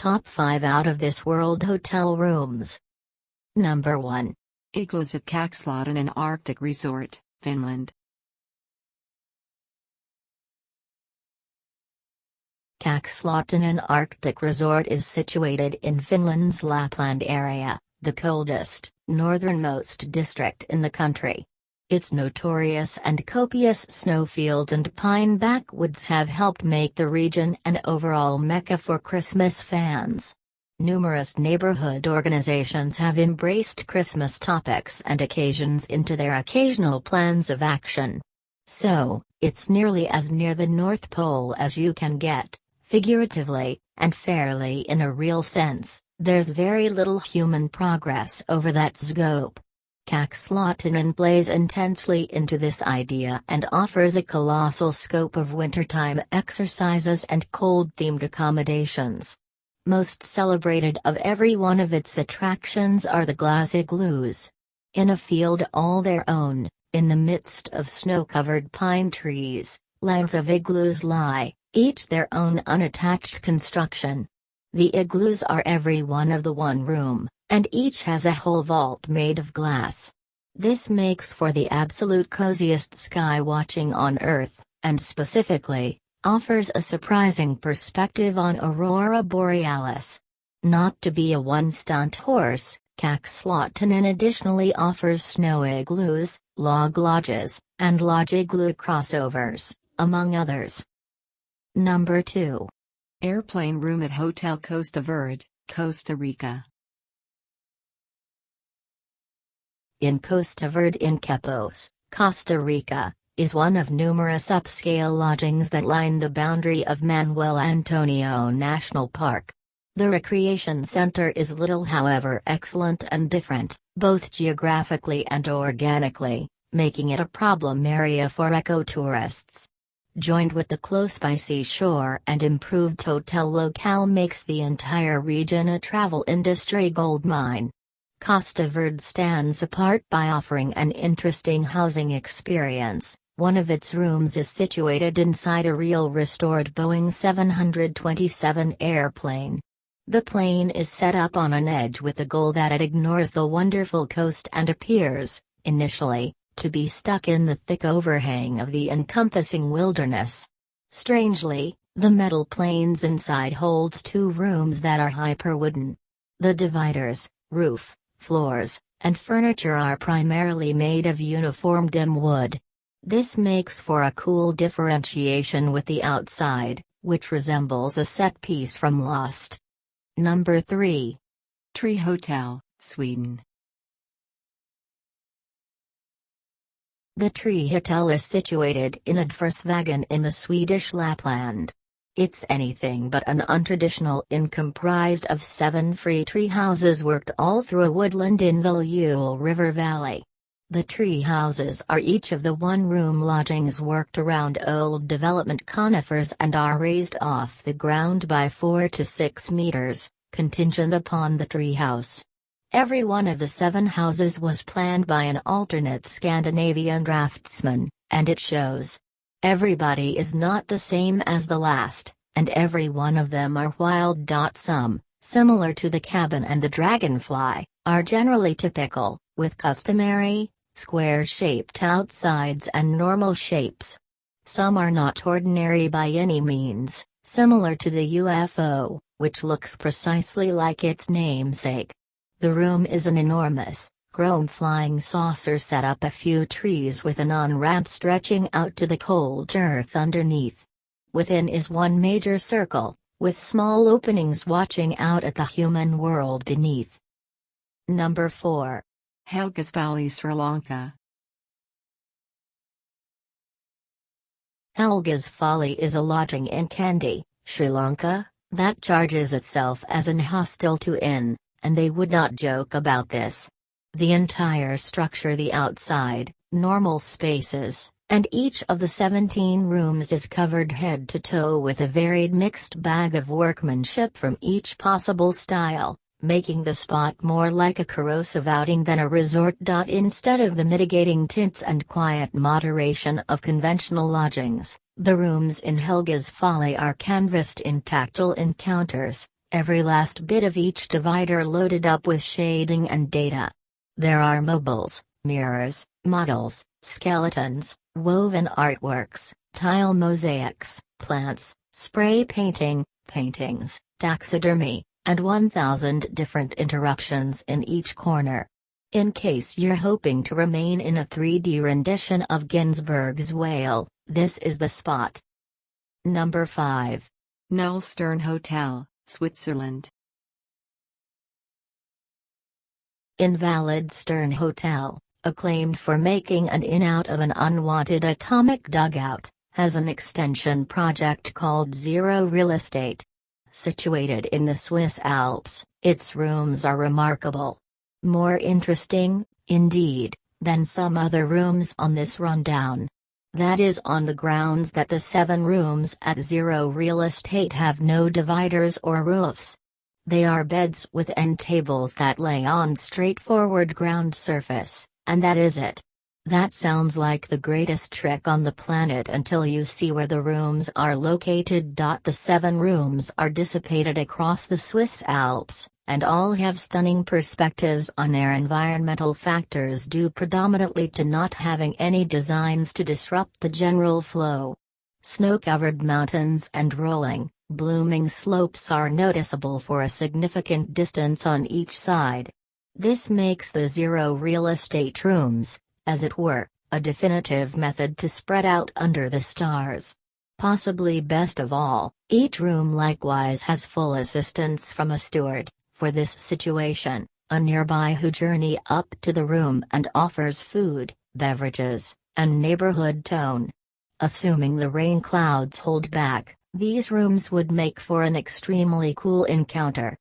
top 5 out-of-this-world hotel rooms. Number 1. Igloos at Kakslotinen Arctic Resort, Finland. Kakslotinen Arctic Resort is situated in Finland's Lapland area, the coldest, northernmost district in the country. Its notorious and copious snowfields and pine backwoods have helped make the region an overall mecca for Christmas fans. Numerous neighborhood organizations have embraced Christmas topics and occasions into their occasional plans of action. So, it's nearly as near the North Pole as you can get, figuratively, and fairly in a real sense. There's very little human progress over that scope. Kakslotinen plays intensely into this idea and offers a colossal scope of wintertime exercises and cold-themed accommodations. Most celebrated of every one of its attractions are the glass igloos. In a field all their own, in the midst of snow-covered pine trees, lines of igloos lie, each their own unattached construction. The igloos are every one of the one room, and each has a whole vault made of glass. This makes for the absolute coziest sky watching on Earth, and specifically, offers a surprising perspective on Aurora Borealis. Not to be a one-stunt horse, Kakslotinen additionally offers snow igloos, log lodges, and lodge igloo crossovers, among others. Number 2. Airplane room at Hotel Costa Verde, Costa Rica. In Costa Verde in Quepos, Costa Rica, is one of numerous upscale lodgings that line the boundary of Manuel Antonio National Park. The recreation center is little however excellent and different, both geographically and organically, making it a problem area for ecotourists. Joined with the close-by seashore and improved hotel locale makes the entire region a travel industry goldmine. Costa Verde stands apart by offering an interesting housing experience. One of its rooms is situated inside a real restored Boeing 727 airplane. The plane is set up on an edge with the goal that it ignores the wonderful coast and appears, initially, to be stuck in the thick overhang of the encompassing wilderness. Strangely, the metal planes inside holds 2 rooms that are hyper-wooden. The dividers, roof, floors, and furniture are primarily made of uniform dim wood. This makes for a cool differentiation with the outside, which resembles a set piece from Lost. Number 3. TREEHOTEL, Sweden. The TREEHOTEL is situated in Adversvägen in the Swedish Lapland. It's anything but an untraditional inn comprised of 7 free tree houses worked all through a woodland in the Ulle River Valley. The tree houses are each of the one-room lodgings worked around old development conifers and are raised off the ground by 4 to 6 meters, contingent upon the tree house. Every one of the 7 houses was planned by an alternate Scandinavian draftsman, and it shows. Everybody is not the same as the last, and every one of them are wild. Some, similar to the cabin and the dragonfly, are generally typical, with customary, square-shaped outsides and normal shapes. Some are not ordinary by any means, similar to the UFO, which looks precisely like its namesake. The room is an enormous, chrome flying saucer set up a few trees with an on-ramp stretching out to the cold earth underneath. Within is one major circle, with small openings watching out at the human world beneath. Number 4. HELGA'S Valley, Sri Lanka. HELGA'S Folly is a lodging in Kandy, Sri Lanka, that charges itself as an hostel to inn, and they would not joke about this. The entire structure, the outside, normal spaces, and each of the 17 rooms is covered head to toe with a varied mixed bag of workmanship from each possible style, making the spot more like a corrosive outing than a resort. Instead of the mitigating tints and quiet moderation of conventional lodgings, the rooms in HELGA'S Folly are canvassed in tactile encounters, Every last bit of each divider loaded up with shading and data. There are mobiles, mirrors, models, skeletons, woven artworks, tile mosaics, plants, spray painting, paintings, taxidermy, and 1,000 different interruptions in each corner. In case you're hoping to remain in a 3D rendition of Ginsberg's Whale, this is the spot. Number 5. NULL Hotel, Switzerland. Invalid Stern Hotel, acclaimed for making an inn out of an unwanted atomic dugout, has an extension project called Zero Real Estate. Situated in the Swiss Alps, its rooms are remarkable. More interesting, indeed, than some other rooms on this rundown. That is on the grounds that the 7 rooms at Zero Real Estate have no dividers or roofs. They are beds with end tables that lay on straightforward ground surface, and that is it. That sounds like the greatest trick on the planet until you see where the rooms are located. The 7 rooms are dissipated across the Swiss Alps, and all have stunning perspectives on their environmental factors due predominantly to not having any designs to disrupt the general flow. Snow-covered mountains and rolling, blooming slopes are noticeable for a significant distance on each side. This makes the Zero Real Estate rooms, as it were, a definitive method to spread out under the stars. Possibly best of all, each room likewise has full assistance from a steward, for this situation, a nearby who journey up to the room and offers food, beverages, and neighborhood tone. Assuming the rain clouds hold back, these rooms would make for an extremely cool encounter.